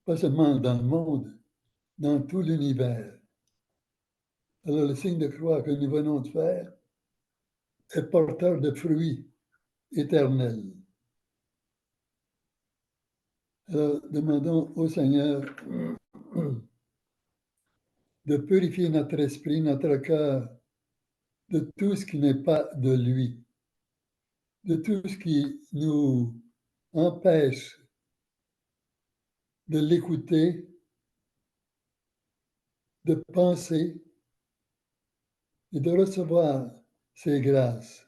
pas seulement dans le monde, dans tout l'univers. Alors le signe de croix que nous venons de faire est porteur de fruits éternels. Alors demandons au Seigneur de purifier notre esprit, notre cœur, de tout ce qui n'est pas de lui, de tout ce qui nous empêche de l'écouter, de penser et de recevoir ses grâces.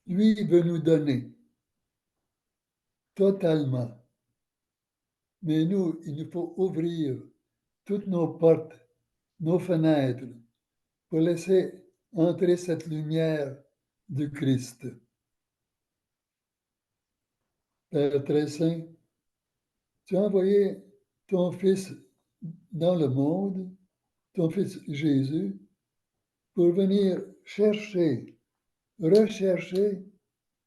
Lui veut nous donner totalement, mais nous, il nous faut ouvrir toutes nos portes, nos fenêtres, pour laisser entrer cette lumière du Christ. Père très saint, tu as envoyé ton Fils dans le monde, ton Fils Jésus, pour venir chercher, rechercher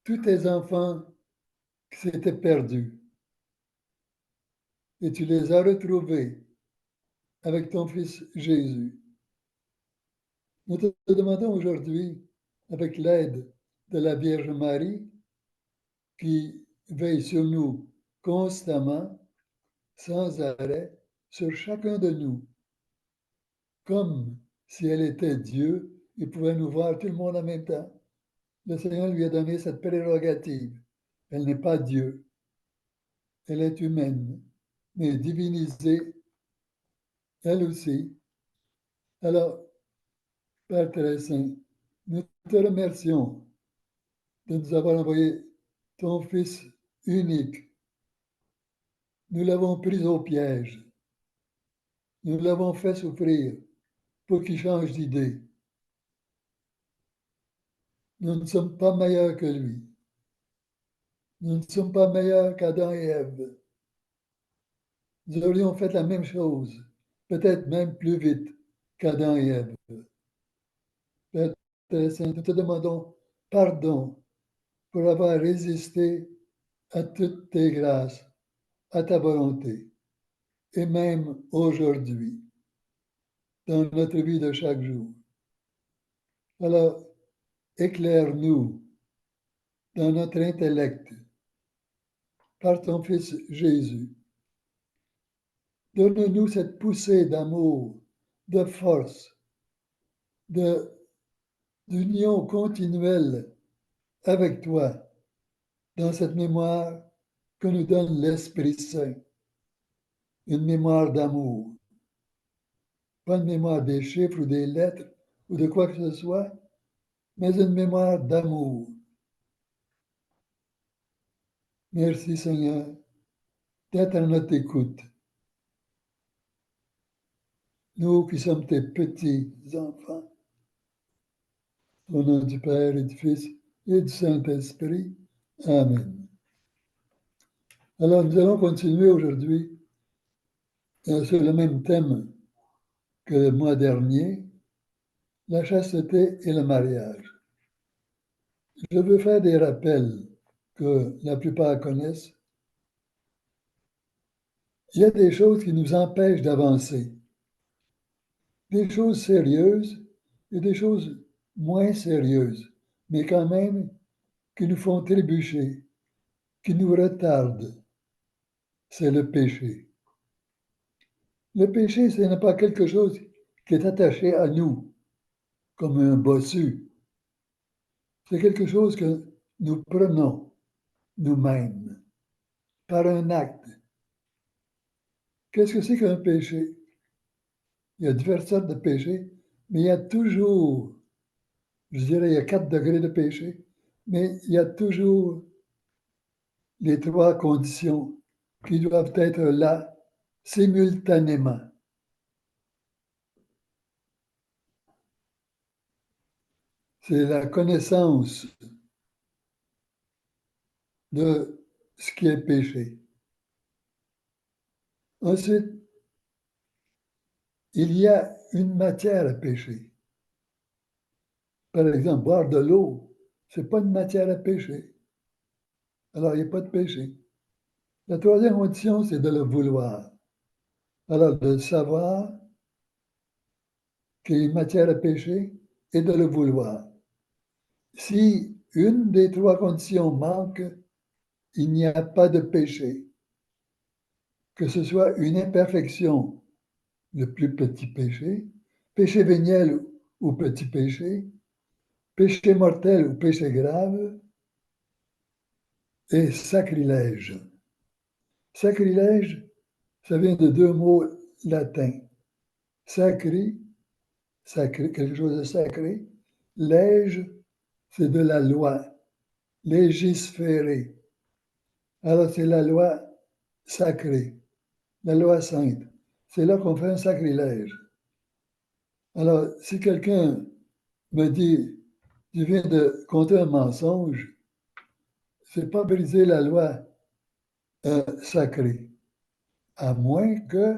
tous tes enfants qui s'étaient perdus. Et tu les as retrouvés avec ton Fils Jésus. Nous te demandons aujourd'hui, avec l'aide de la Vierge Marie, qui veille sur nous constamment, sans arrêt, sur chacun de nous, comme si elle était Dieu et pouvait nous voir tout le monde en même temps. Le Seigneur lui a donné cette prérogative. Elle n'est pas Dieu, elle est humaine, mais divinisée, elle aussi. Alors, Père très saint, nous te remercions de nous avoir envoyé ton Fils unique. Nous l'avons pris au piège. Nous l'avons fait souffrir pour qu'il change d'idée. Nous ne sommes pas meilleurs que lui. Nous ne sommes pas meilleurs qu'Adam et Ève. Nous aurions fait la même chose, peut-être même plus vite qu'Adam et Ève. Père très saint, nous te demandons pardon pour avoir résisté à toutes tes grâces, à ta volonté, et même aujourd'hui, dans notre vie de chaque jour. Alors, éclaire-nous dans notre intellect par ton Fils Jésus. Donne-nous cette poussée d'amour, de force, d'union continuelle avec toi dans cette mémoire que nous donne l'Esprit Saint, une mémoire d'amour. Pas une mémoire des chiffres ou des lettres ou de quoi que ce soit, mais une mémoire d'amour. Merci Seigneur d'être à notre écoute. Nous qui sommes tes petits enfants, au nom du Père et du Fils et du Saint-Esprit. Amen. Alors nous allons continuer aujourd'hui sur le même thème que le mois dernier, la chasteté et le mariage. Je veux faire des rappels que la plupart connaissent. Il y a des choses qui nous empêchent d'avancer, des choses sérieuses et des choses moins sérieuses, mais quand même qui nous font trébucher, qui nous retardent. C'est le péché. Le péché, ce n'est pas quelque chose qui est attaché à nous, comme un bossu. C'est quelque chose que nous prenons nous-mêmes, par un acte. Qu'est-ce que c'est qu'un péché? Il y a diverses sortes de péchés, mais il y a toujours, je dirais, il y a 4 degrés de péché, mais il y a toujours les 3 conditions qui doivent être là simultanément. C'est la connaissance de ce qui est péché. Ensuite, il y a une matière à pécher. Par exemple, boire de l'eau, ce n'est pas une matière à pécher. Alors, il n'y a pas de péché. La troisième condition, c'est de le vouloir. Alors, de savoir qu'il y a une matière à pécher et de le vouloir. Si une des trois conditions manque, il n'y a pas de péché. Que ce soit une imperfection, le plus petit péché, péché véniel ou petit péché, péché mortel ou péché grave, et sacrilège. Sacrilège, ça vient de deux mots latins. Sacri, sacré, quelque chose de sacré. Lège, c'est de la loi. Légiférer. Alors, c'est la loi sacrée, la loi sainte. C'est là qu'on fait un sacrilège. Alors, si quelqu'un me dit, tu viens de compter un mensonge, c'est pas briser la loi sacrée, à moins que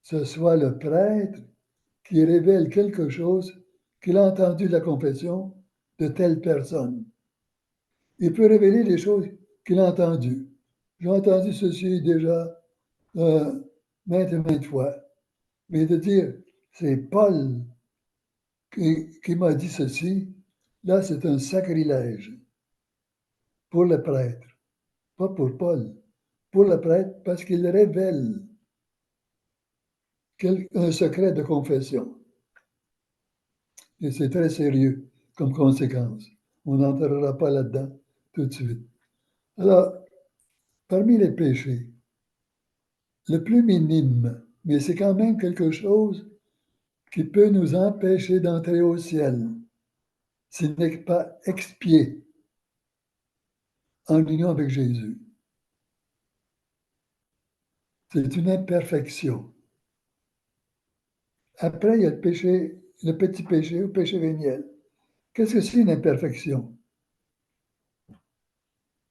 ce soit le prêtre qui révèle quelque chose qu'il a entendu de la confession de telle personne. Il peut révéler les choses qu'il a entendues. J'ai entendu ceci déjà euh, maintes et maintes fois. Mais de dire, c'est Paul qui m'a dit ceci, là, c'est un sacrilège pour le prêtre, pas pour Paul, pour le prêtre, parce qu'il révèle un secret de confession. Et c'est très sérieux comme conséquence. On n'entrera pas là-dedans tout de suite. Alors, parmi les péchés, le plus minime, mais c'est quand même quelque chose qui peut nous empêcher d'entrer au ciel, s'il n'est pas expié en union avec Jésus. C'est une imperfection. Après, il y a le péché, le petit péché ou péché véniel. Qu'est-ce que c'est une imperfection?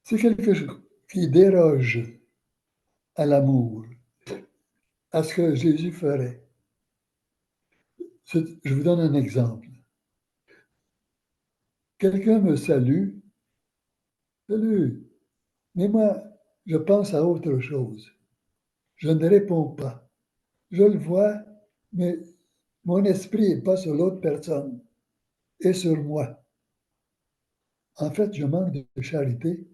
C'est quelque chose qui déroge à l'amour, à ce que Jésus ferait. Je vous donne un exemple. Quelqu'un me salue, salut, mais moi, je pense à autre chose. Je ne réponds pas. Je le vois, mais mon esprit n'est pas sur l'autre personne et sur moi. En fait, je manque de charité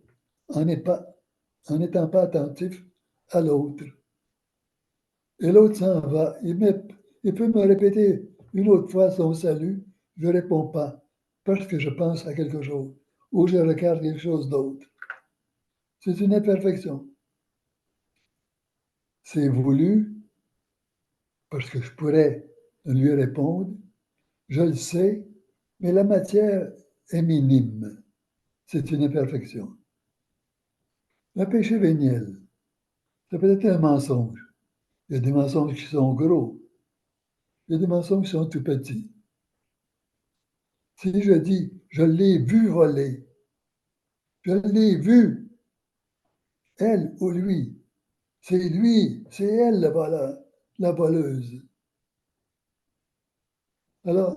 en n'étant pas attentif à l'autre. Et l'autre s'en va. Il peut me répéter une autre fois son salut, je ne réponds pas parce que je pense à quelque chose ou je regarde quelque chose d'autre. C'est une imperfection. C'est voulu parce que je pourrais lui répondre, je le sais, mais la matière est minime. C'est une imperfection. Le péché véniel, ça peut être un mensonge. Il y a des mensonges qui sont gros. Il y a des mensonges qui sont tout petits. Si je dis, je l'ai vu voler, je l'ai vu, elle ou lui, c'est elle le voleur, la voleuse. Alors,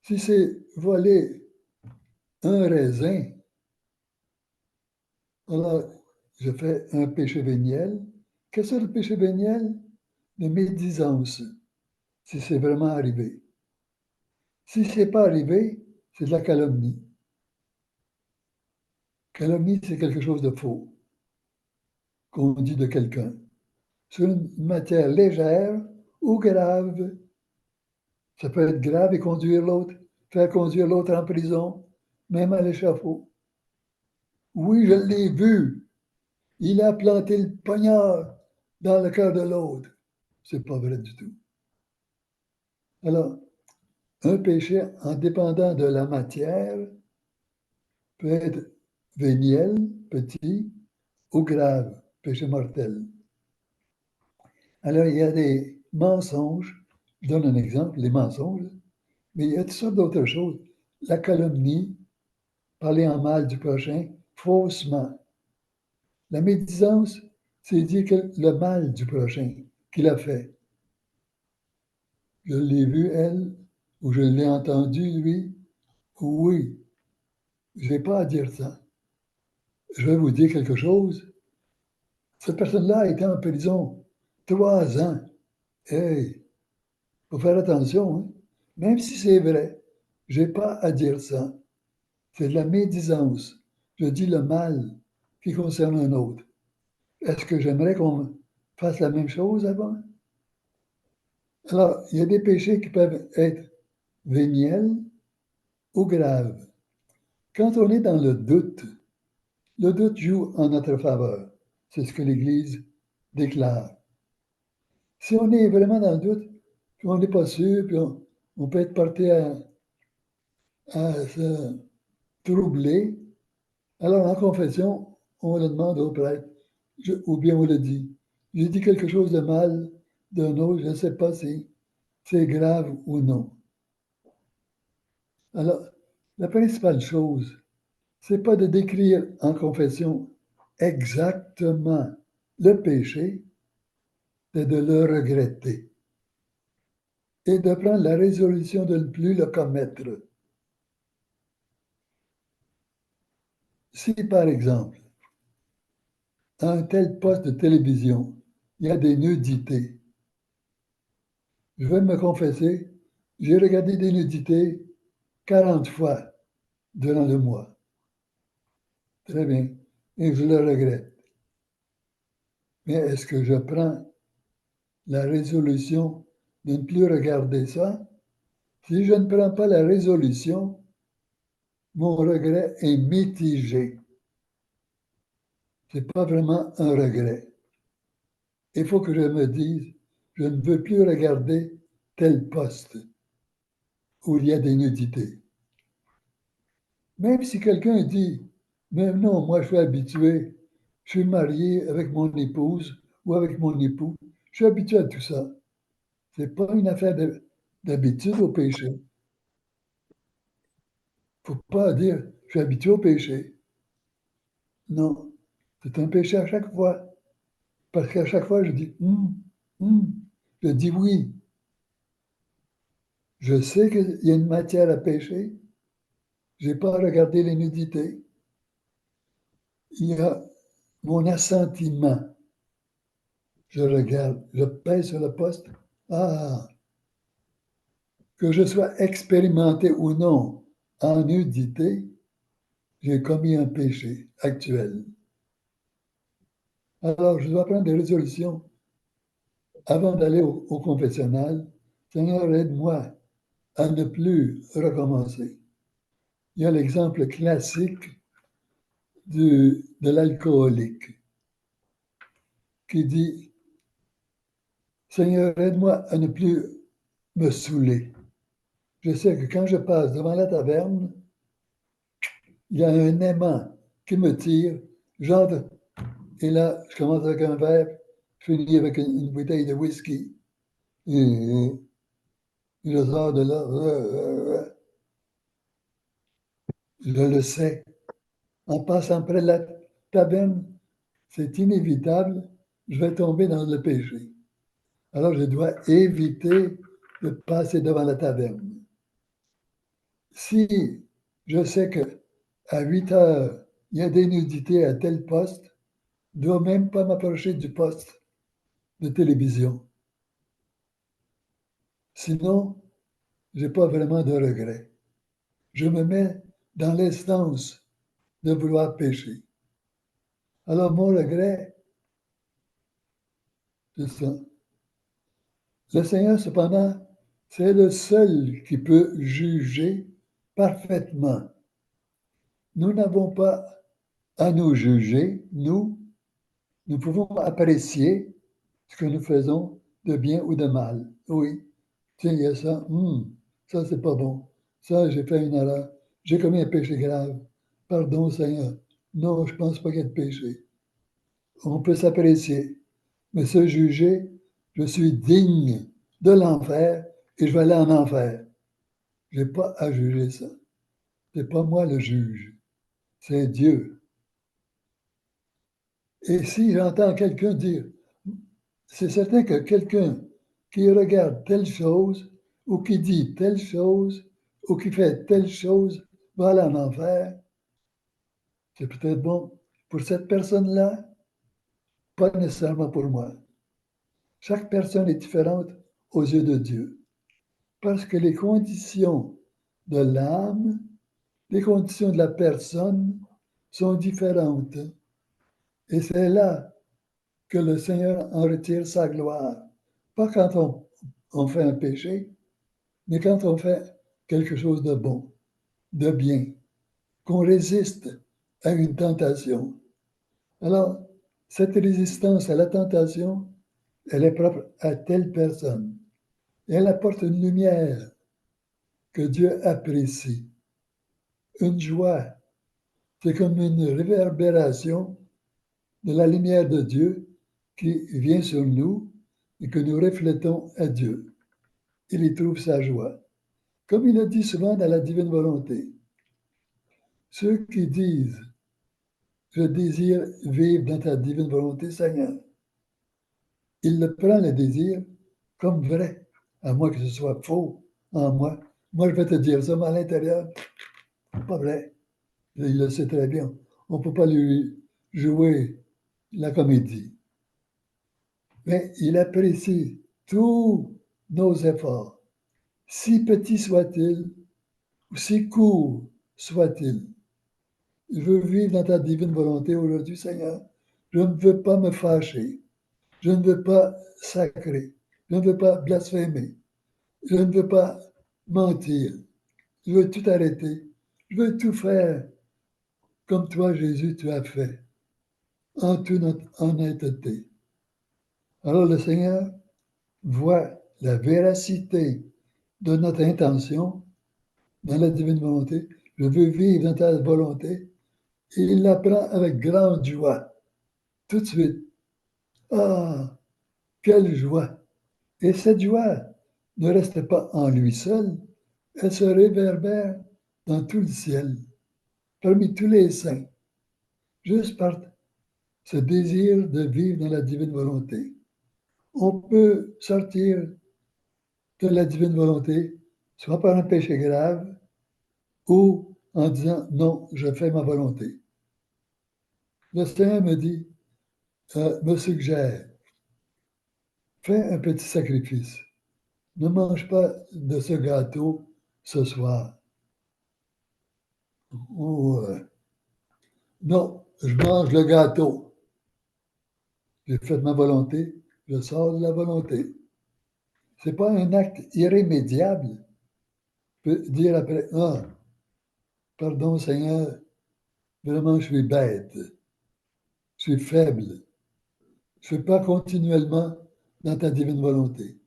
si c'est voler un raisin, alors je fais un péché véniel. Qu'est-ce que c'est le péché véniel? De médisance, si c'est vraiment arrivé. Si ce n'est pas arrivé, c'est de la calomnie. Calomnie, c'est quelque chose de faux qu'on dit de quelqu'un. Sur une matière légère ou grave. Ça peut être grave et conduire l'autre, faire conduire l'autre en prison, même à l'échafaud. Oui, je l'ai vu. Il a planté le poignard dans le cœur de l'autre. C'est pas vrai du tout. Alors, un péché, en dépendant de la matière, peut être véniel, petit, ou grave, péché mortel. Alors, il y a des mensonges. Je donne un exemple, les mensonges, mais il y a toutes sortes d'autres choses. La calomnie, parler en mal du prochain, faussement. La médisance, c'est dire que le mal du prochain qu'il a fait. Je l'ai vu, elle, ou je l'ai entendu, lui. Oui, je n'ai pas à dire ça. Je vais vous dire quelque chose. Cette personne-là a été en prison 3 ans. Hey, faut faire attention, hein? Même si c'est vrai, j'ai pas à dire ça. C'est de la médisance. Je dis le mal qui concerne un autre. Est-ce que j'aimerais qu'on fasse la même chose avant? Alors, il y a des péchés qui peuvent être véniels ou graves. Quand on est dans le doute joue en notre faveur. C'est ce que l'Église déclare. Si on est vraiment dans le doute, puis on n'est pas sûr, puis on peut être porté à se troubler, alors en confession, on le demande au prêtre, ou bien on le dit. J'ai dit quelque chose de mal d'un autre, je ne sais pas si c'est grave ou non. Alors, la principale chose, c'est pas de décrire en confession exactement le péché, c'est de le regretter et de prendre la résolution de ne plus le commettre. Si, par exemple, à un tel poste de télévision, il y a des nudités, je vais me confesser, j'ai regardé des nudités 40 fois durant le mois. Très bien. Et je le regrette. Mais est-ce que je prends la résolution de ne plus regarder ça? Si je ne prends pas la résolution, mon regret est mitigé. Ce n'est pas vraiment un regret. Il faut que je me dise, je ne veux plus regarder tel poste où il y a des nudités. Même si quelqu'un dit, mais non, moi je suis habitué, je suis marié avec mon épouse ou avec mon époux, je suis habitué à tout ça. Ce n'est pas une affaire d'habitude au péché. Il ne faut pas dire, je suis habitué au péché. Non, c'est un péché à chaque fois. Parce qu'à chaque fois, je dis, hum, je dis oui. Je sais qu'il y a une matière à pécher. Je n'ai pas regardé les nudités. Il y a mon assentiment. Je regarde, je pèse sur le poste. Ah, que je sois expérimenté ou non en nudité, j'ai commis un péché actuel. Alors, je dois prendre des résolutions avant d'aller au confessionnal. Seigneur, aide-moi à ne plus recommencer. Il y a l'exemple classique de l'alcoolique qui dit, Seigneur, aide-moi à ne plus me saouler. Je sais que quand je passe devant la taverne, il y a un aimant qui me tire, j'entre, et là, je commence avec un verre, je finis avec une bouteille de whisky, et je sors de là, je le sais. En passant près de la taverne, c'est inévitable, je vais tomber dans le péché. Alors, je dois éviter de passer devant la taverne. Si je sais que à 8 heures, il y a des nudités à tel poste, je ne dois même pas m'approcher du poste de télévision. Sinon, je n'ai pas vraiment de regret. Je me mets dans l'instance de vouloir pécher. Alors, mon regret, c'est ça. Le Seigneur, cependant, c'est le seul qui peut juger parfaitement. Nous n'avons pas à nous juger, nous pouvons apprécier ce que nous faisons de bien ou de mal. Oui, tiens, il y a ça, ça c'est pas bon. Ça, j'ai fait une erreur. J'ai commis un péché grave. Pardon, Seigneur. Non, je ne pense pas qu'il y ait de péché. On peut s'apprécier, mais se juger, je suis digne de l'enfer et je vais aller en enfer. Je n'ai pas à juger ça. Ce n'est pas moi le juge, c'est Dieu. Et si j'entends quelqu'un dire, c'est certain que quelqu'un qui regarde telle chose, ou qui dit telle chose, ou qui fait telle chose, va aller en enfer, c'est peut-être bon pour cette personne-là, pas nécessairement pour moi. Chaque personne est différente aux yeux de Dieu, parce que les conditions de l'âme, les conditions de la personne sont différentes. Et c'est là que le Seigneur en retire sa gloire. Pas quand on fait un péché, mais quand on fait quelque chose de bon, de bien, qu'on résiste à une tentation. Alors, cette résistance à la tentation, elle est propre à telle personne. Elle apporte une lumière que Dieu apprécie, une joie. C'est comme une réverbération de la lumière de Dieu qui vient sur nous et que nous reflétons à Dieu. Il y trouve sa joie. Comme il a dit souvent dans la divine volonté, ceux qui disent je désire vivre dans ta divine volonté, Seigneur, il le prend le désir comme vrai, à moins que ce soit faux en moi. Moi, je vais te dire ça, mais à l'intérieur, pas vrai. Il le sait très bien. On ne peut pas lui jouer la comédie. Mais il apprécie tous nos efforts, si petits soient-ils, ou si courts soient-ils. Je veux vivre dans ta divine volonté aujourd'hui, Seigneur. Je ne veux pas me fâcher. Je ne veux pas sacrer. Je ne veux pas blasphémer. Je ne veux pas mentir. Je veux tout arrêter. Je veux tout faire comme toi, Jésus, tu as fait, en toute honnêteté. Alors le Seigneur voit la véracité de notre intention dans la divine volonté. Je veux vivre dans ta volonté. Et il l'apprend avec grande joie, tout de suite. Ah, quelle joie! Et cette joie ne reste pas en lui seul, elle se réverbère dans tout le ciel, parmi tous les saints, juste par ce désir de vivre dans la divine volonté. On peut sortir de la divine volonté, soit par un péché grave, ou en disant non, je fais ma volonté. Le Seigneur me dit, me suggère, fais un petit sacrifice. Ne mange pas de ce gâteau ce soir. Ou, non, je mange le gâteau. J'ai fait ma volonté, je sors de la volonté. Ce n'est pas un acte irrémédiable. Je peux dire après, ah, pardon Seigneur, vraiment je suis bête, je suis faible. Je ne suis pas continuellement dans ta divine volonté.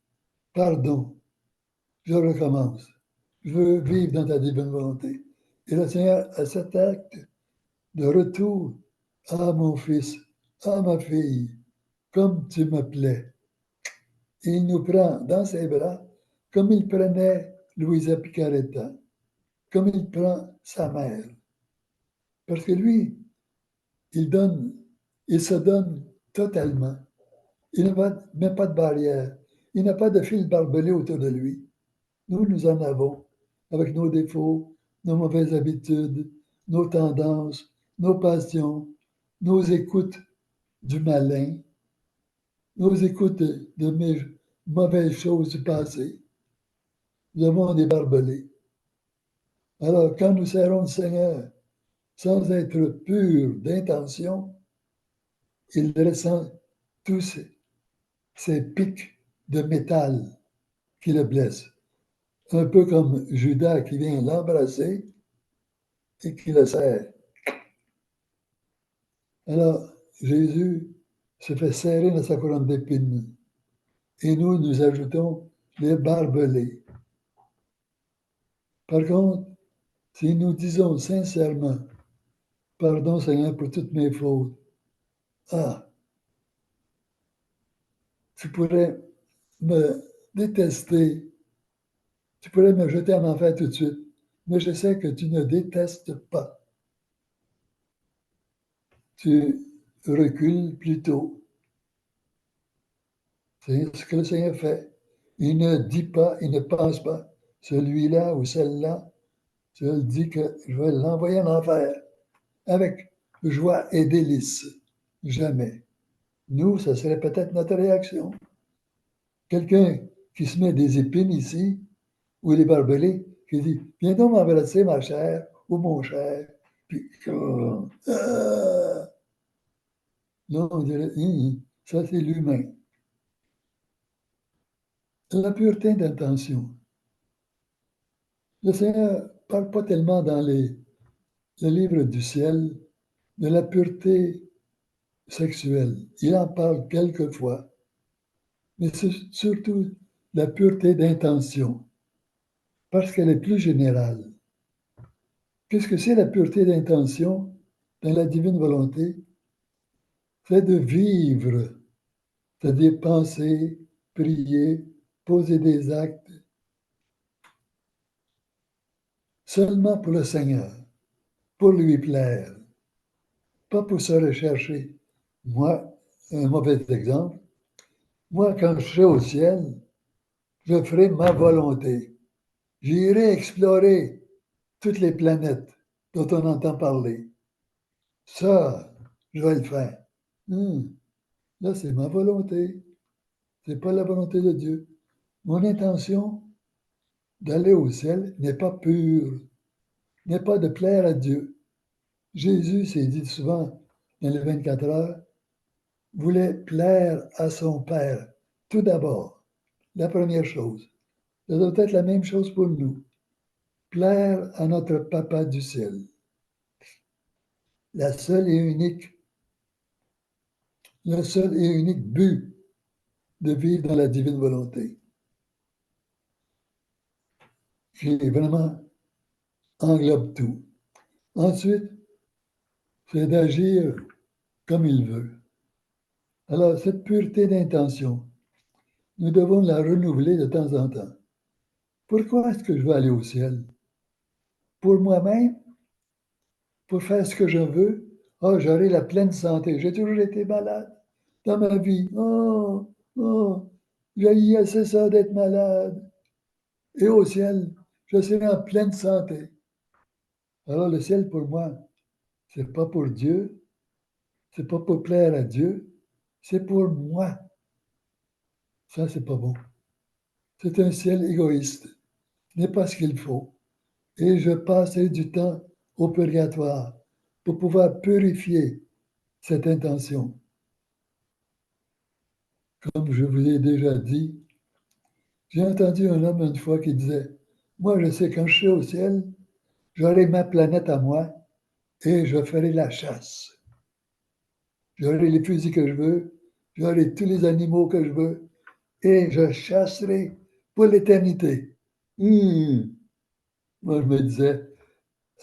Pardon, je recommence. Je veux vivre dans ta divine volonté. Et le Seigneur a cet acte de retour. Ah, mon fils, ah, ma fille, comme tu me plais. Et il nous prend dans ses bras comme il prenait Louisa Picaretta, comme il prend sa mère. Parce que lui, il donne, il se donne totalement. Il ne met pas de barrière. Il n'a pas de fil barbelé autour de lui. Nous en avons, avec nos défauts, nos mauvaises habitudes, nos tendances, nos passions, nos écoutes du malin, nos écoutes de mes mauvaises choses du passé. Nous avons des barbelés. Alors, quand nous serrons le Seigneur sans être purs d'intention, il ressent tous ces pics de métal qui le blessent. Un peu comme Judas qui vient l'embrasser et qui le serre. Alors, Jésus se fait serrer dans sa couronne d'épines. Et nous ajoutons les barbelés. Par contre, si nous disons sincèrement, pardon Seigneur pour toutes mes fautes, ah, tu pourrais me détester, tu pourrais me jeter en enfer tout de suite, mais je sais que tu ne détestes pas. Tu recules plutôt. C'est ce que le Seigneur fait. Il ne dit pas, il ne pense pas, celui-là ou celle-là, je dis que je vais l'envoyer en enfer avec joie et délice. Jamais. Nous, ça serait peut-être notre réaction. Quelqu'un qui se met des épines ici, ou des barbelés, qui dit viens donc m'embrasser, ma chère, ou mon cher. Puis, non, on dirait ça, c'est l'humain. La pureté d'intention. Le Seigneur ne parle pas tellement dans le livre du ciel de la pureté sexuelle. Il en parle quelquefois, mais c'est surtout la pureté d'intention, parce qu'elle est plus générale. Qu'est-ce que c'est la pureté d'intention dans la divine volonté? C'est de vivre, c'est-à-dire penser, prier, poser des actes, seulement pour le Seigneur, pour lui plaire, pas pour se rechercher. Moi, un mauvais exemple, moi, quand je serai au ciel, je ferai ma volonté. J'irai explorer toutes les planètes dont on entend parler. Ça, je vais le faire. Là, c'est ma volonté. C'est pas la volonté de Dieu. Mon intention d'aller au ciel n'est pas pure, n'est pas de plaire à Dieu. Jésus s'est dit souvent dans les 24 heures, voulait plaire à son Père, tout d'abord, la première chose. Ça doit être la même chose pour nous. Plaire à notre Papa du ciel. La seule et unique, le seul et unique but de vivre dans la divine volonté, qui vraiment englobe tout. Ensuite, c'est d'agir comme il veut. Alors, cette pureté d'intention, nous devons la renouveler de temps en temps. Pourquoi est-ce que je veux aller au ciel? Pour moi-même, pour faire ce que je veux. Oh, j'aurai la pleine santé. J'ai toujours été malade dans ma vie. Oh, j'ai assez ça d'être malade. Et au ciel, je serai en pleine santé. Alors, le ciel, pour moi, c'est pas pour Dieu, c'est pas pour plaire à Dieu, c'est pour moi. Ça, c'est pas bon. C'est un ciel égoïste. Ce n'est pas ce qu'il faut. Et je passerai du temps au purgatoire pour pouvoir purifier cette intention. Comme je vous ai déjà dit, j'ai entendu un homme une fois qui disait, moi je sais quand je serai au ciel, j'aurai ma planète à moi et je ferai la chasse. J'aurai les fusils que je veux, j'aurai tous les animaux que je veux et je chasserai pour l'éternité. Moi je me disais,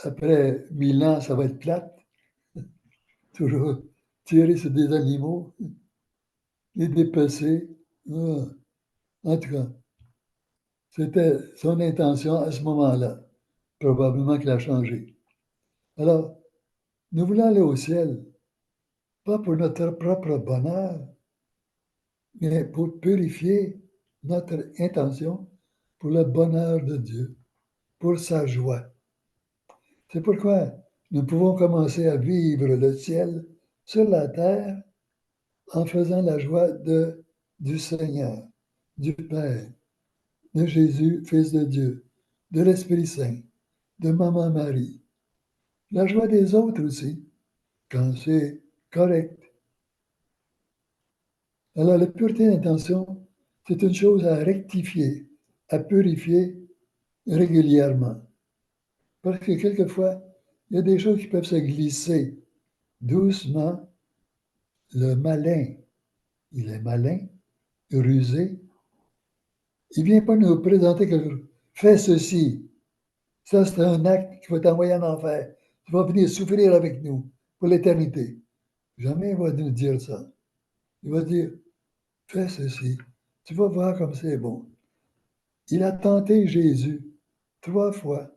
après 1000 ans, ça va être plate, toujours tirer sur des animaux, les dépecer. En tout cas, c'était son intention à ce moment-là. Probablement qu'il a changé. Alors, nous voulons aller au ciel, pas pour notre propre bonheur, mais pour purifier notre intention pour le bonheur de Dieu, pour sa joie. C'est pourquoi nous pouvons commencer à vivre le ciel sur la terre en faisant la joie du Seigneur, du Père, de Jésus, Fils de Dieu, de l'Esprit Saint, de Maman Marie. La joie des autres aussi, quand c'est correct. Alors, la pureté d'intention, c'est une chose à rectifier, à purifier régulièrement. Parce que quelquefois, il y a des choses qui peuvent se glisser doucement. Le malin, il est malin, rusé. Il ne vient pas nous présenter quelque chose. Fais ceci. Ça, c'est un acte qui va t'envoyer en enfer. Tu vas venir souffrir avec nous pour l'éternité. Jamais il va nous dire ça. Il va dire, fais ceci. Tu vas voir comme c'est bon. Il a tenté Jésus 3 fois.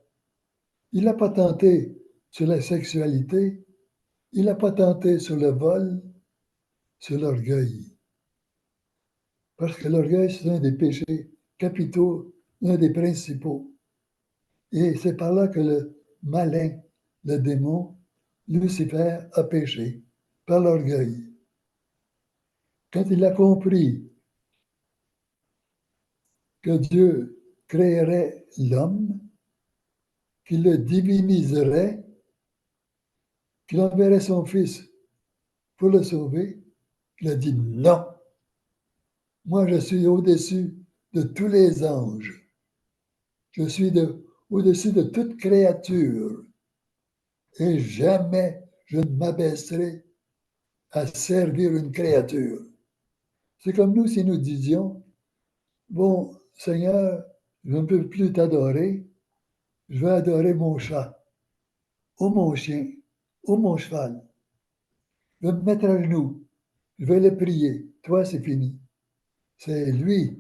Il n'a pas tenté sur la sexualité. Il n'a pas tenté sur le vol, sur l'orgueil. Parce que l'orgueil, c'est un des péchés capitaux, un des principaux. Et c'est par là que le malin, le démon, Lucifer, a péché, par l'orgueil. Quand il a compris que Dieu créerait l'homme, qu'il le diviniserait, qu'il enverrait son Fils pour le sauver, il a dit non, moi je suis au-dessus de tous les anges, je suis au-dessus de toute créature, et jamais je ne m'abaisserai à servir une créature. C'est comme nous si nous disions, bon Seigneur, je ne peux plus t'adorer, je vais adorer mon chat, ou mon chien, ou mon cheval. Je vais me mettre à genoux, je vais le prier. Toi, c'est fini. C'est lui,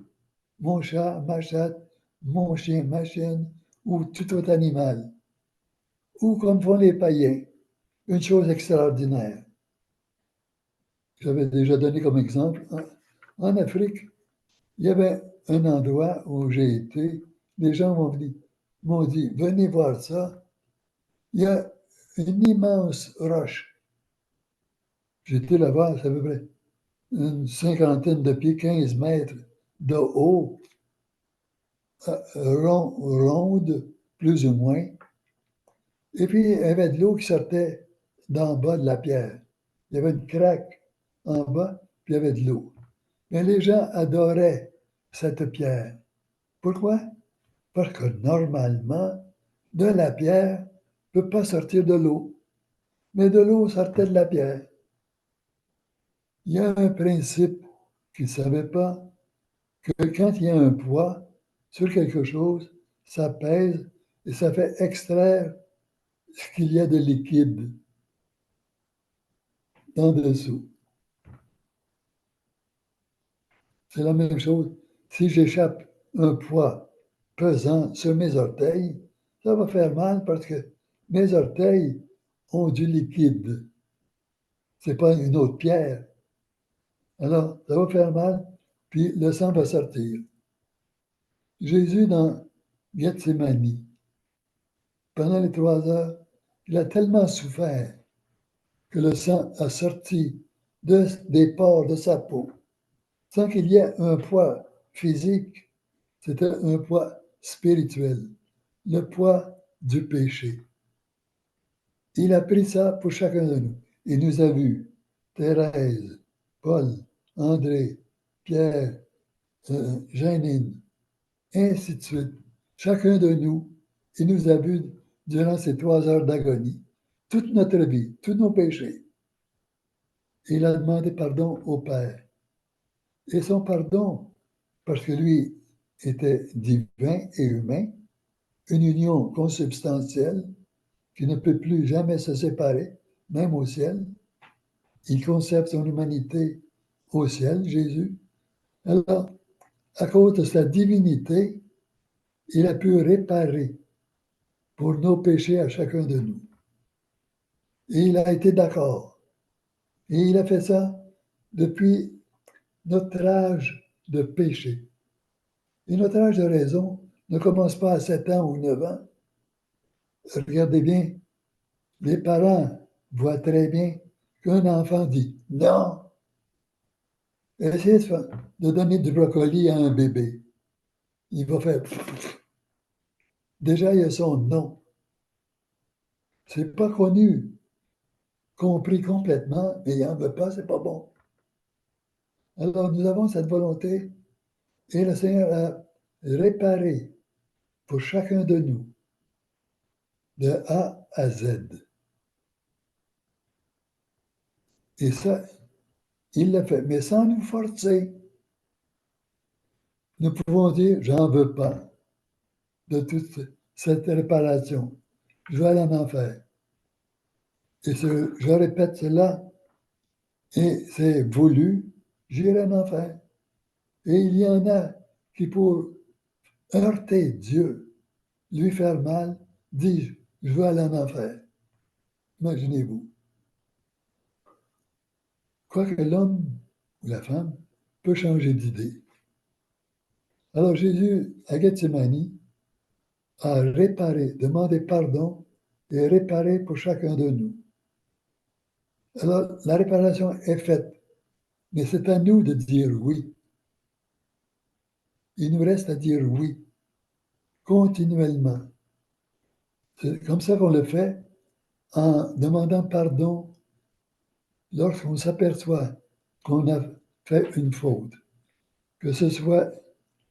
mon chat, ma chatte, mon chien, ma chienne, ou tout autre animal. Ou comme font les païens, une chose extraordinaire. J'avais déjà donné comme exemple, en Afrique, il y avait un endroit où j'ai été, les gens m'ont dit, venez voir ça, il y a une immense roche. J'étais là-bas, ça à peu près une cinquantaine de pieds, 15 mètres de haut, ronde, plus ou moins. Et puis, il y avait de l'eau qui sortait d'en bas de la pierre. Il y avait une craque en bas, puis il y avait de l'eau. Mais les gens adoraient cette pierre. Pourquoi? Parce que normalement, de la pierre ne peut pas sortir de l'eau. Mais de l'eau sortait de la pierre. Il y a un principe qu'ils ne savaient pas, que quand il y a un poids sur quelque chose, ça pèse et ça fait extraire ce qu'il y a de liquide en dessous. C'est la même chose. Si j'échappe un poids pesant sur mes orteils, ça va faire mal parce que mes orteils ont du liquide. Ce n'est pas une autre pierre. Alors, ça va faire mal, puis le sang va sortir. Jésus, dans Gethsemane, pendant les 3 heures, il a tellement souffert que le sang a sorti des pores de sa peau, sans qu'il y ait un poids physique, c'était un poids spirituel, le poids du péché. Il a pris ça pour chacun de nous. Il nous a vus, Thérèse, Paul, André, Pierre, Janine, ainsi de suite. Chacun de nous, il nous a vus durant ces 3 heures d'agonie, toute notre vie, tous nos péchés. Et il a demandé pardon au Père. Et son pardon, parce que lui était divin et humain, une union consubstantielle qui ne peut plus jamais se séparer, même au ciel. Il conserve son humanité au ciel, Jésus. Alors, à cause de sa divinité, il a pu réparer pour nos péchés à chacun de nous. Et il a été d'accord. Et il a fait ça depuis notre âge de péché. Et notre âge de raison ne commence pas à 7 ans ou 9 ans. Regardez bien, les parents voient très bien qu'un enfant dit non. Essayez de donner du brocoli à un bébé. Il va faire. Déjà, il y a son nom. C'est pas connu, compris complètement, mais il n'en veut pas, c'est pas bon. Alors, nous avons cette volonté et le Seigneur a réparé pour chacun de nous, de A à Z. Et ça, il l'a fait, mais sans nous forcer. Nous pouvons dire, j'en veux pas de toute cette réparation. Je vais aller en enfer. Et je répète cela, et c'est voulu, j'irai en enfer. Et il y en a qui, pour heurter Dieu, lui faire mal, disent, je veux aller en enfer. Imaginez-vous. Quoique l'homme ou la femme peut changer d'idée. Alors Jésus, à Gethsemane, a réparé, demandé pardon et réparé pour chacun de nous. Alors la réparation est faite Mais c'est à nous de dire oui. Il nous reste à dire oui, continuellement. C'est comme ça qu'on le fait en demandant pardon lorsqu'on s'aperçoit qu'on a fait une faute, que ce soit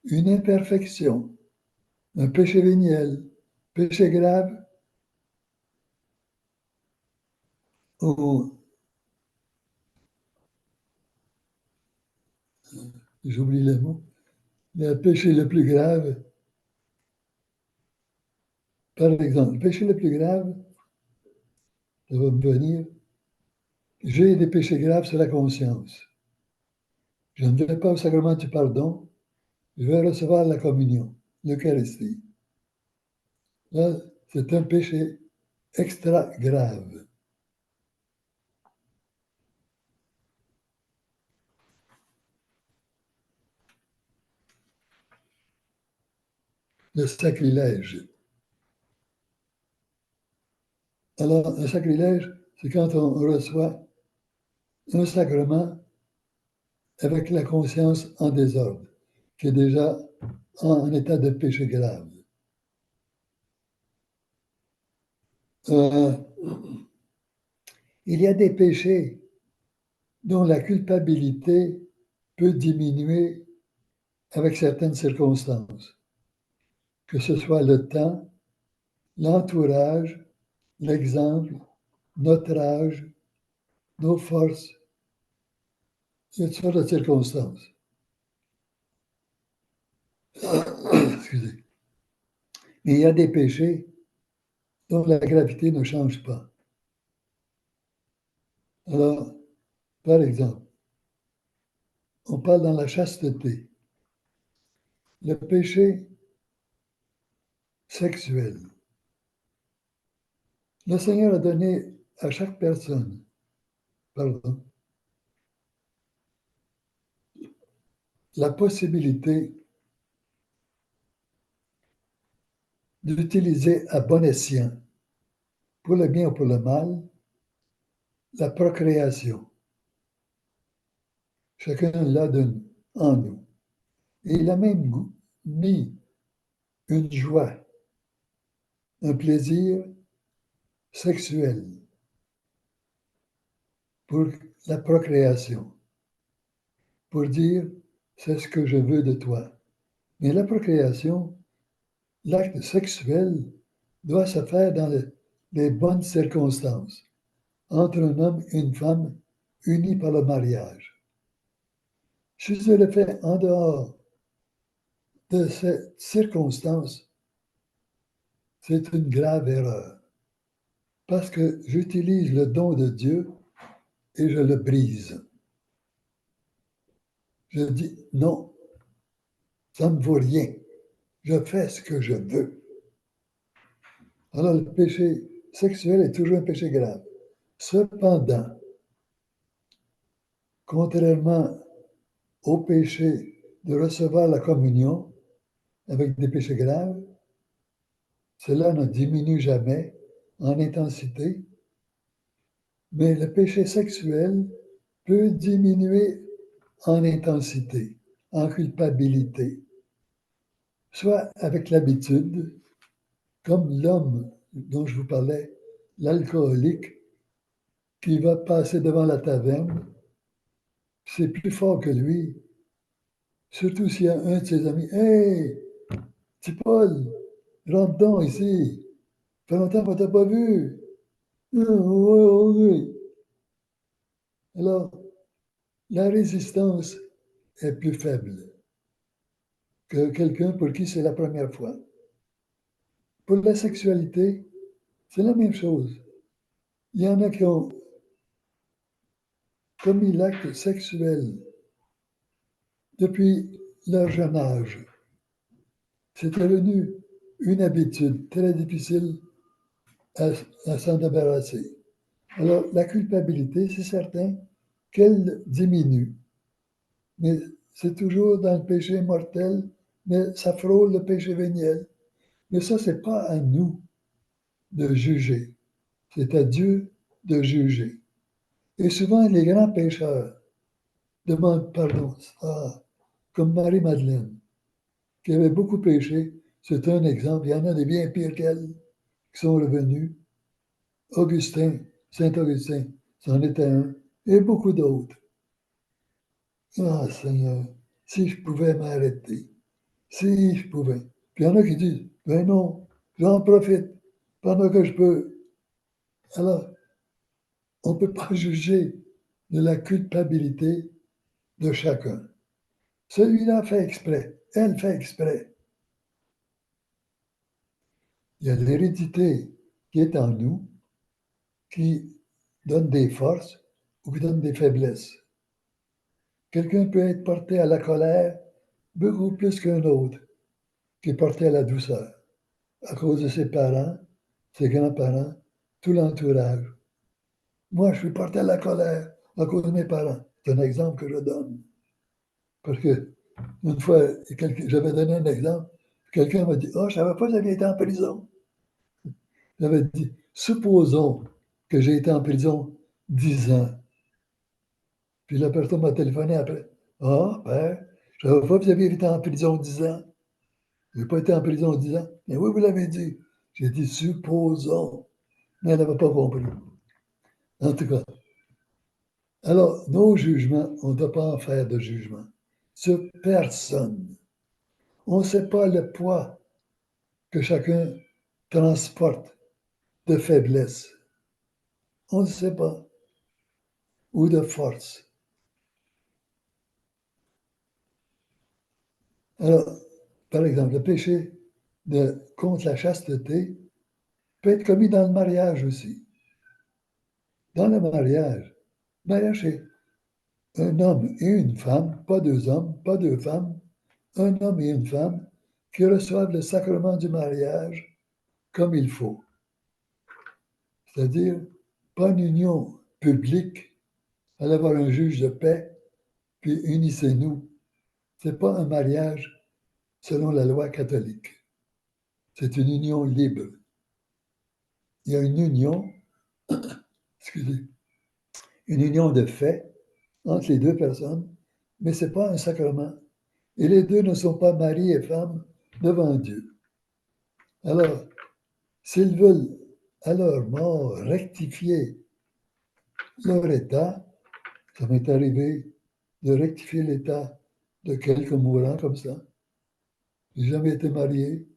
une imperfection, un péché véniel, péché grave, ou, j'oublie le mot, le péché le plus grave, par exemple, le péché le plus grave, ça va me venir, j'ai des péchés graves sur la conscience. Je ne vais pas au sacrement du pardon, je vais recevoir la communion, l'Eucharistie. Là, c'est un péché extra grave. Le sacrilège. Alors, un sacrilège, c'est quand on reçoit un sacrement avec la conscience en désordre, qui est déjà en état de péché grave. Euh, il y a des péchés dont la culpabilité peut diminuer avec certaines circonstances, que ce soit le temps, l'entourage, l'exemple, notre âge, nos forces, il y a toutes sortes de circonstances. Excusez. Mais il y a des péchés dont la gravité ne change pas. Alors, par exemple, on parle dans la chasteté. Le péché sexuel. Le Seigneur a donné à chaque personne, pardon, la possibilité d'utiliser à bon escient, pour le bien ou pour le mal, la procréation. Chacun l'a en nous. Et il a même mis une joie, un plaisir sexuel pour la procréation, pour dire c'est ce que je veux de toi. Mais la procréation, l'acte sexuel doit se faire dans les bonnes circonstances, entre un homme et une femme unis par le mariage. Si je le fais en dehors de cette circonstance, c'est une grave erreur, parce que j'utilise le don de Dieu et je le brise. Je dis non, ça ne vaut rien. Je fais ce que je veux. Alors le péché sexuel est toujours un péché grave. Cependant, contrairement au péché de recevoir la communion avec des péchés graves, cela ne diminue jamais en intensité, mais le péché sexuel peut diminuer en intensité, en culpabilité, soit avec l'habitude, comme l'homme dont je vous parlais, l'alcoolique, qui va passer devant la taverne, c'est plus fort que lui, surtout s'il y a un de ses amis. Hey, petit Paul, rentre donc ici. Ça fait longtemps qu'on ne t'a pas vu. Oui. Alors, la résistance est plus faible que quelqu'un pour qui c'est la première fois. Pour la sexualité, c'est la même chose. Il y en a qui ont commis l'acte sexuel depuis leur jeune âge. C'est devenu une habitude très difficile à s'en débarrasser. Alors, la culpabilité, c'est certain qu'elle diminue, mais c'est toujours dans le péché mortel, mais ça frôle le péché véniel. Mais ça, c'est pas à nous de juger, c'est à Dieu de juger. Et souvent, les grands pécheurs, demande pardon. Ah, comme Marie-Madeleine, qui avait beaucoup péché, c'est un exemple. Il y en a des bien pires qu'elle qui sont revenus. Augustin, Saint-Augustin, c'en était un, et beaucoup d'autres. Ah, Seigneur, si je pouvais m'arrêter, si je pouvais. Puis il y en a qui disent, ben non, j'en profite pendant que je peux. Alors, on ne peut pas juger de la culpabilité de chacun. Celui-là fait exprès, elle fait exprès. Il y a l'hérédité qui est en nous, qui donne des forces ou qui donne des faiblesses. Quelqu'un peut être porté à la colère beaucoup plus qu'un autre qui est porté à la douceur, à cause de ses parents, ses grands-parents, tout l'entourage. Moi, je suis porté à la colère à cause de mes parents. C'est un exemple que je donne. Parce que une fois, j'avais donné un exemple, quelqu'un m'a dit, « Ah, je ne savais pas que j'avais été en prison. » J'avais dit, supposons que j'ai été en prison 10 ans. Puis la personne m'a téléphoné après. Ah, père, je ne savais pas que vous aviez été en prison 10 ans. Je n'ai pas été en prison 10 ans. Mais oui, vous l'avez dit. J'ai dit, supposons. Mais elle n'avait pas compris. En tout cas. Alors, nos jugements, on ne doit pas en faire de jugement sur personne. On ne sait pas le poids que chacun transporte de faiblesse. On ne sait pas. Ou de force. Alors, par exemple, le péché contre la chasteté peut être commis dans le mariage aussi. Dans le mariage, c'est un homme et une femme, pas deux hommes, pas deux femmes, un homme et une femme qui reçoivent le sacrement du mariage comme il faut. C'est-à-dire, pas une union publique, allez voir un juge de paix, puis unissez-nous. Ce n'est pas un mariage selon la loi catholique. C'est une union libre. Il y a une union, excusez, une union de fait entre les deux personnes, mais ce n'est pas un sacrement. Et les deux ne sont pas mari et femme devant Dieu. Alors, s'ils veulent à leur mort rectifier leur état, ça m'est arrivé de rectifier l'état de quelques mourants comme ça. Je n'ai jamais été marié.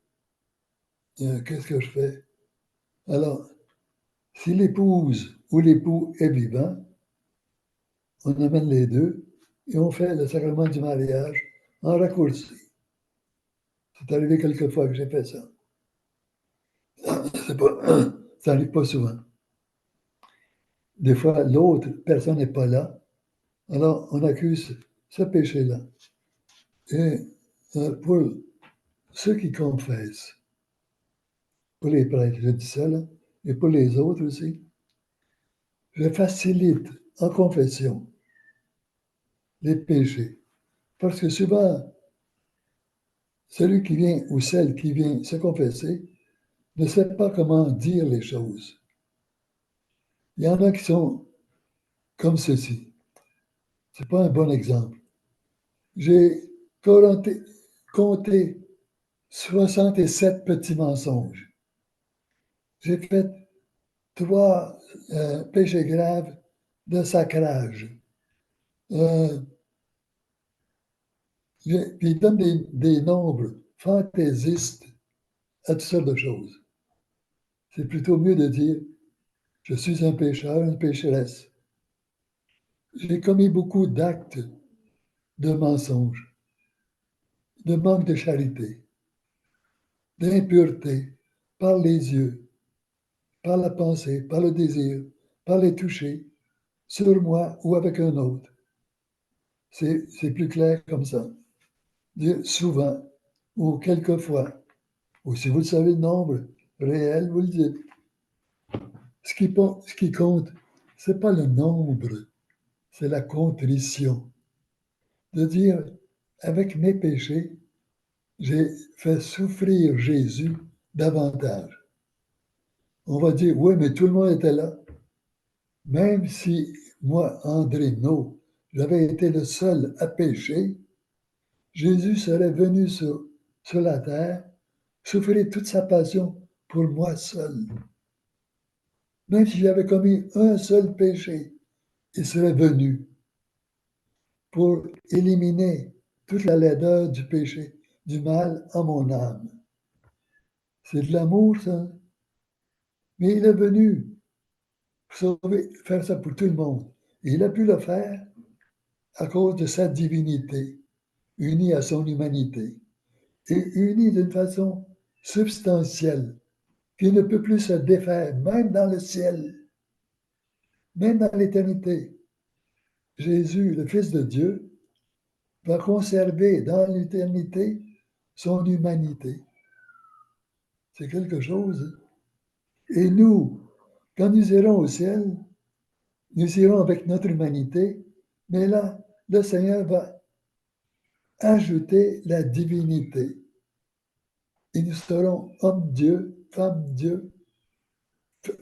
Qu'est-ce que je fais? Alors, si l'épouse ou l'époux est vivant, on amène les deux et on fait le sacrement du mariage en raccourci. C'est arrivé quelques fois que j'ai fait ça. Ça n'arrive pas souvent. Des fois, l'autre personne n'est pas là, alors on accuse ce péché-là. Et pour ceux qui confessent, pour les prêtres, je dis ça là, et pour les autres aussi, je facilite en confession les péchés. Parce que souvent, celui qui vient ou celle qui vient se confesser ne sait pas comment dire les choses. Il y en a qui sont comme ceci. Ce n'est pas un bon exemple. J'ai compté 67 petits mensonges. J'ai fait 3 péchés graves de sacrage. Puis il donne des nombres fantaisistes à toutes sortes de choses. C'est plutôt mieux de dire je suis un pécheur, une pécheresse. J'ai commis beaucoup d'actes de mensonges, de manque de charité, d'impureté par les yeux, par la pensée, par le désir, par les touchés, sur moi ou avec un autre. C'est plus clair comme ça. Dire souvent ou quelquefois, ou si vous savez le nombre réel, vous le dites. Ce qui compte, ce n'est pas le nombre, c'est la contrition. De dire, avec mes péchés, j'ai fait souffrir Jésus davantage. On va dire, oui, mais tout le monde était là. Même si moi, André No, j'avais été le seul à pécher, Jésus serait venu sur la terre, souffrir toute sa passion pour moi seul. Même si j'avais commis un seul péché, il serait venu pour éliminer toute la laideur du péché, du mal en mon âme. C'est de l'amour, ça. Mais il est venu sauver, faire ça pour tout le monde. Et il a pu le faire à cause de sa divinité, unie à son humanité, et unie d'une façon substantielle, qui ne peut plus se défaire, même dans le ciel, même dans l'éternité. Jésus, le Fils de Dieu, va conserver dans l'éternité son humanité. C'est quelque chose. Et nous, quand nous irons au ciel, nous irons avec notre humanité, mais là, le Seigneur va ajouter la divinité. Et nous serons homme-dieu, femme-dieu,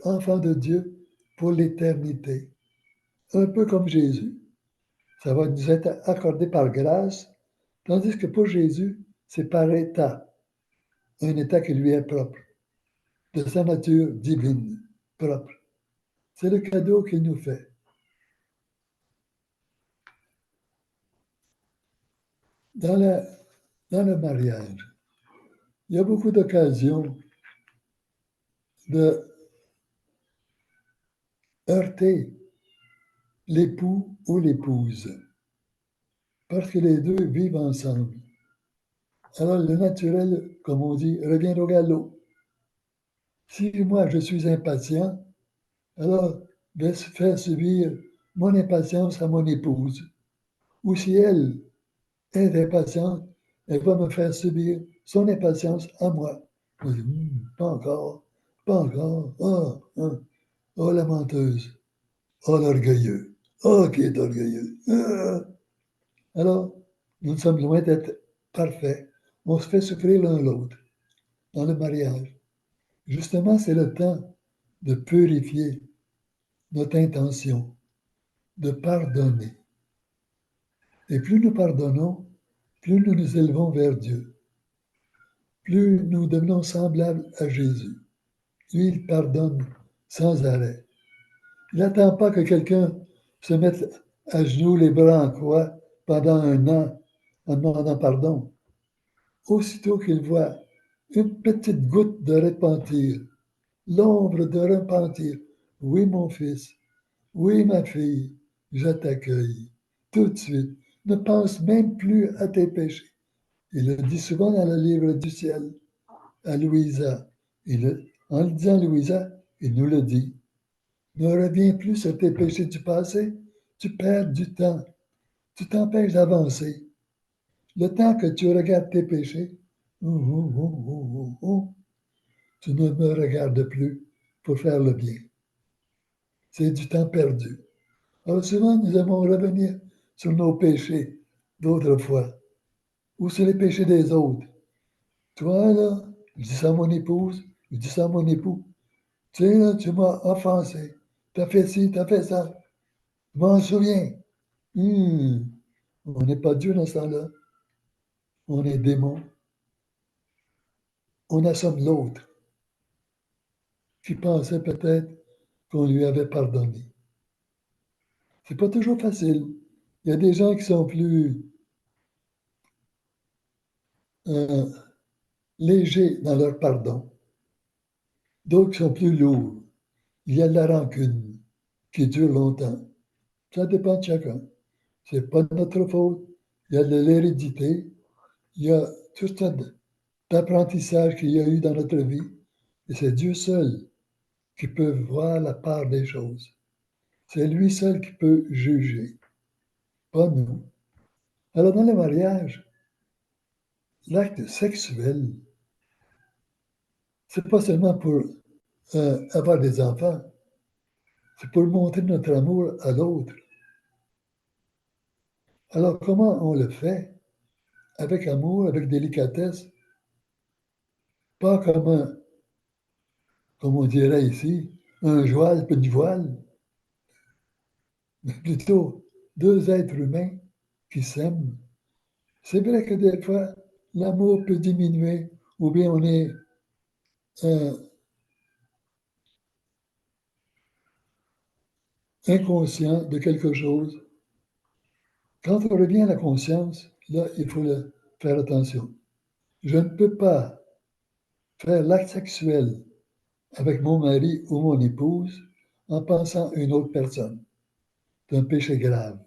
enfant de Dieu pour l'éternité. Un peu comme Jésus. Ça va nous être accordé par grâce, tandis que pour Jésus, c'est par état, un état qui lui est propre, de sa nature divine, propre. C'est le cadeau qu'il nous fait. Dans, la, dans le mariage, il y a beaucoup d'occasions de heurter l'époux ou l'épouse, parce que les deux vivent ensemble. Alors le naturel, comme on dit, revient au galop. Si moi je suis impatient, alors je vais faire subir mon impatience à mon épouse. Ou si elle est impatiente, elle va me faire subir son impatience à moi. Je dis, pas encore, pas encore, oh, la menteuse, oh l'orgueilleux, oh qui est orgueilleux. Alors, nous sommes loin d'être parfaits. On se fait souffrir l'un l'autre dans le mariage. Justement, c'est le temps de purifier notre intention, de pardonner. Et plus nous pardonnons, plus nous nous élevons vers Dieu, plus nous devenons semblables à Jésus. Lui, il pardonne sans arrêt. Il n'attend pas que quelqu'un se mette à genoux, les bras en croix, pendant un an, en demandant pardon. Aussitôt qu'il voit une petite goutte de repentir, l'ombre de repentir, oui, mon fils, oui, ma fille, je t'accueille. Tout de suite, ne pense même plus à tes péchés. Il le dit souvent dans le livre du ciel à Louisa. En le disant à Louisa, il nous le dit. Ne reviens plus sur tes péchés du passé, tu perds du temps, tu t'empêches d'avancer. Le temps que tu regardes tes péchés, tu ne me regardes plus pour faire le bien. C'est du temps perdu. Alors souvent, nous aimons revenir sur nos péchés d'autrefois ou sur les péchés des autres. Toi, là, je dis ça à mon épouse, je dis ça à mon époux. Tu sais, là, tu m'as offensé. Tu as fait ci, tu as fait ça. Je m'en souviens. On n'est pas Dieu dans ce temps-là. On est démon. On assomme l'autre qui pensait peut-être qu'on lui avait pardonné. C'est pas toujours facile. Il y a des gens qui sont plus euh, légers dans leur pardon, d'autres qui sont plus lourds. Il y a de la rancune qui dure longtemps. Ça dépend de chacun. C'est pas de notre faute. Il y a de l'hérédité. Il y a tout ça d'apprentissage qu'il y a eu dans notre vie. Et c'est Dieu seul qui peut voir la part des choses. C'est lui seul qui peut juger, pas nous. Alors dans le mariage, l'acte sexuel, c'est pas seulement pour avoir des enfants, c'est pour montrer notre amour à l'autre. Alors comment on le fait? Avec amour, avec délicatesse, pas comme on dirait ici, un joual puis une voile, mais plutôt deux êtres humains qui s'aiment. C'est vrai que des fois, l'amour peut diminuer ou bien on est inconscient de quelque chose. Quand on revient à la conscience, là, il faut faire attention. Je ne peux pas faire l'acte sexuel avec mon mari ou mon épouse en pensant à une autre personne. C'est un péché grave.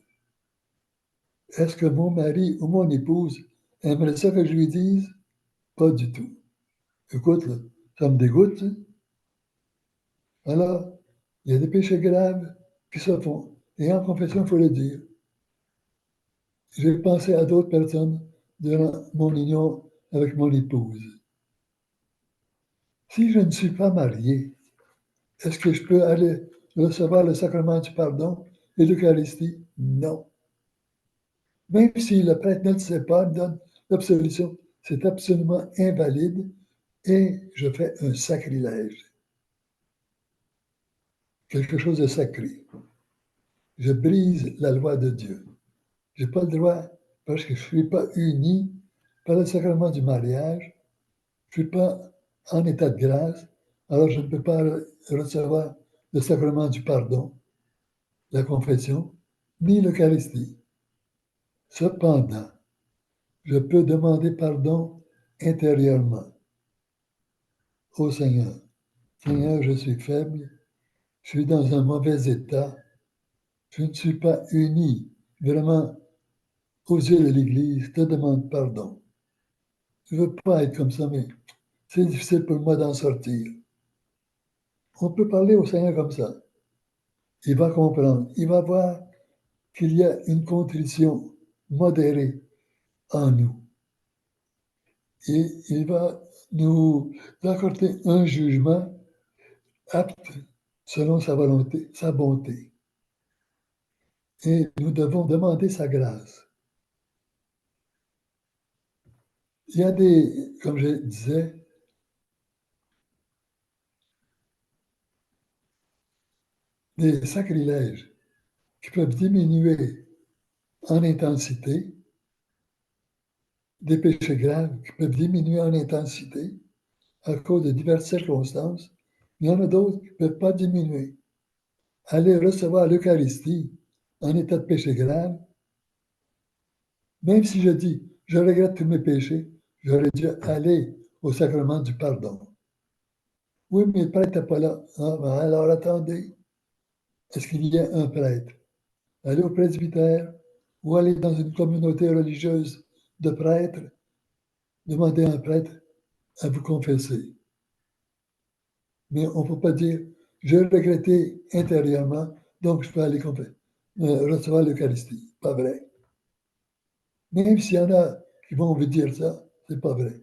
Est-ce que mon mari ou mon épouse aimerait ça que je lui dise? Pas du tout. Écoute, là, ça me dégoûte. Ça. Alors, il y a des péchés graves qui se font. Et en confession, il faut le dire. J'ai pensé à d'autres personnes durant mon union avec mon épouse. Si je ne suis pas marié, est-ce que je peux aller recevoir le sacrement du pardon et l'Eucharistie? Non. Même si le prêtre ne le sait pas, donne l'absolution, c'est absolument invalide et je fais un sacrilège, quelque chose de sacré. Je brise la loi de Dieu. Je n'ai pas le droit, parce que je ne suis pas uni par le sacrement du mariage, je ne suis pas en état de grâce, alors je ne peux pas recevoir le sacrement du pardon, la confession, ni l'Eucharistie. Cependant, je peux demander pardon intérieurement au Seigneur. Seigneur, je suis faible, je suis dans un mauvais état, je ne suis pas uni vraiment aux yeux de l'Église, je te demande pardon. Je ne veux pas être comme ça, mais c'est difficile pour moi d'en sortir. On peut parler au Seigneur comme ça. Il va comprendre. Il va voir qu'il y a une contrition modérée en nous. Et il va nous accorder un jugement apte selon sa volonté, sa bonté. Et nous devons demander sa grâce. Il y a comme je disais, des sacrilèges qui peuvent diminuer en intensité, des péchés graves qui peuvent diminuer en intensité à cause de diverses circonstances. Il y en a d'autres qui ne peuvent pas diminuer. Aller recevoir l'Eucharistie en état de péché grave, même si je dis, je regrette tous mes péchés, j'aurais dû aller au sacrement du pardon. Oui, mais le prêtre n'est pas là. Ah, ben alors attendez, est-ce qu'il y a un prêtre? Allez au presbytère ou aller dans une communauté religieuse de prêtres, demandez à un prêtre à vous confesser. Mais on ne peut pas dire, j'ai regretté intérieurement, donc je peux aller recevoir l'Eucharistie. Pas vrai. Même s'il y en a qui vont vous dire ça, c'est pas vrai.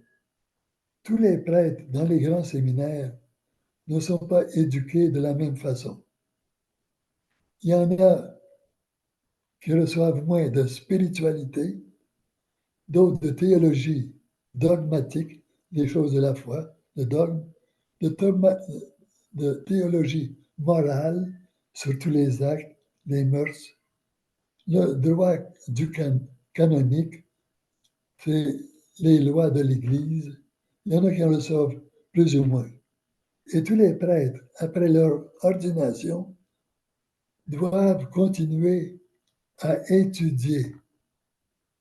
Tous les prêtres dans les grands séminaires ne sont pas éduqués de la même façon. Il y en a qui reçoivent moins de spiritualité, d'autres de théologie dogmatique, des choses de la foi, de dogme, de théologie morale sur tous les actes, les mœurs. Le droit canonique, c'est les lois de l'Église. Il y en a qui en reçoivent plus ou moins. Et tous les prêtres, après leur ordination, doivent continuer à étudier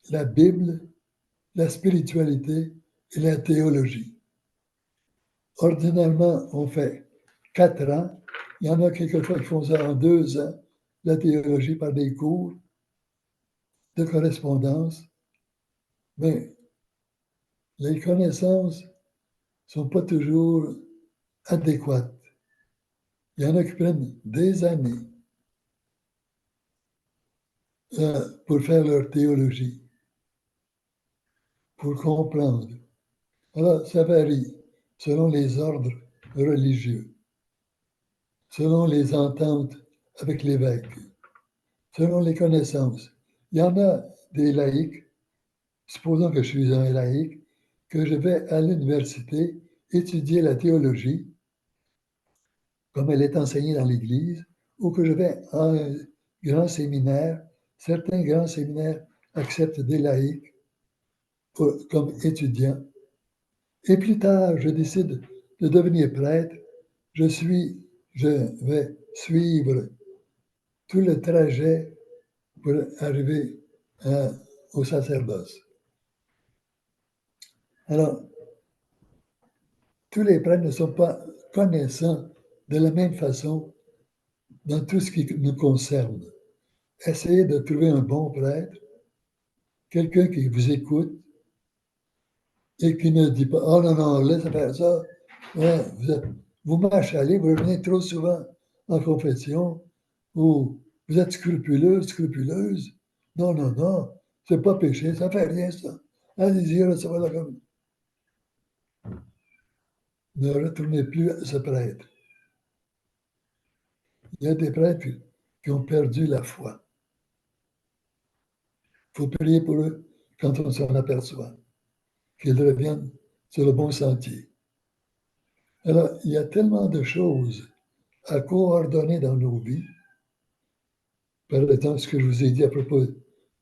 la Bible, la spiritualité et la théologie. Ordinairement, on fait 4 ans. Il y en a quelquefois qui font ça en 2 ans, la théologie par des cours de correspondance. Mais les connaissances ne sont pas toujours adéquates. Il y en a qui prennent des années pour faire leur théologie, pour comprendre. Alors, ça varie selon les ordres religieux, selon les ententes avec l'évêque, selon les connaissances. Il y en a des laïcs, supposons que je suis un laïc, que je vais à l'université étudier la théologie, comme elle est enseignée dans l'Église, ou que je vais à un grand séminaire, certains grands séminaires acceptent des laïcs comme étudiants. Et plus tard, je décide de devenir prêtre. Je vais suivre tout le trajet pour arriver au sacerdoce. Alors, tous les prêtres ne sont pas connaissants de la même façon dans tout ce qui nous concerne. Essayez de trouver un bon prêtre, quelqu'un qui vous écoute et qui ne dit pas oh non, non, laisse faire ça. Ouais, vous m'achalez, vous revenez trop souvent en confession, ou vous êtes scrupuleuse. Non, non, non, c'est pas péché, ça fait rien, ça. Allez-y, recevez la communion. Ne retournez plus à ce prêtre. Il y a des prêtres qui ont perdu la foi. Il faut prier pour eux quand on s'en aperçoit, qu'ils reviennent sur le bon sentier. Alors, il y a tellement de choses à coordonner dans nos vies. Par exemple, ce que je vous ai dit à propos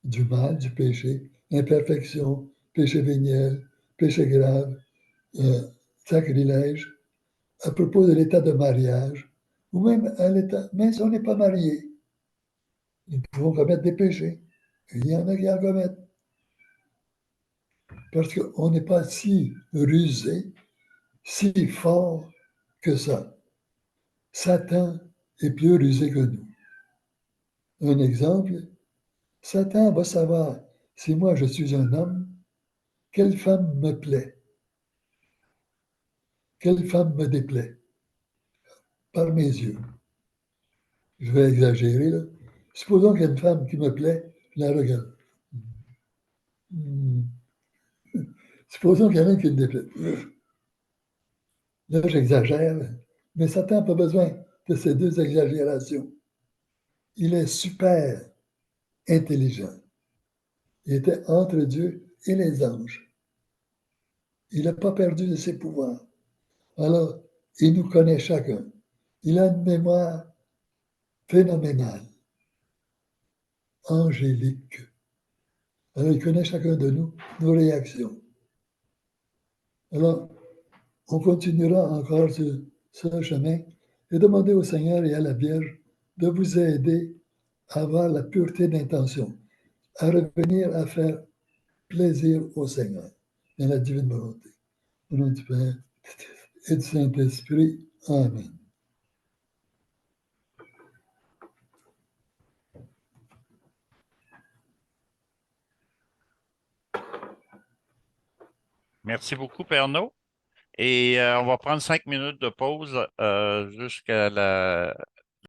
du mal, du péché, imperfection, péché véniel, péché grave, euh, sacrilège, à propos de l'état de mariage, ou même à l'état, même si on n'est pas marié, nous pouvons commettre des péchés. Il y en a qui en commettent. Parce qu'on n'est pas si rusé, si fort que ça. Satan est plus rusé que nous. Un exemple, Satan va savoir si moi je suis un homme, quelle femme me plaît, quelle femme me déplaît, par mes yeux. Je vais exagérer, là. Supposons qu'il y a une femme qui me plaît, je la regarde. Hmm. Supposons qu'il y en a une qui me déplaît. Là, j'exagère, mais Satan n'a pas besoin de ces deux exagérations. Il est super intelligent. Il était entre Dieu et les anges. Il n'a pas perdu de ses pouvoirs. Alors, il nous connaît chacun. Il a une mémoire phénoménale, angélique. Alors, il connaît chacun de nous, nos réactions. Alors, on continuera encore sur ce chemin et demander au Seigneur et à la Vierge de vous aider à avoir la pureté d'intention, à revenir à faire plaisir au Seigneur dans la divine volonté. Au nom du Père et du Saint-Esprit. Amen. Merci beaucoup, Père No. Et on va prendre 5 minutes de pause jusqu'à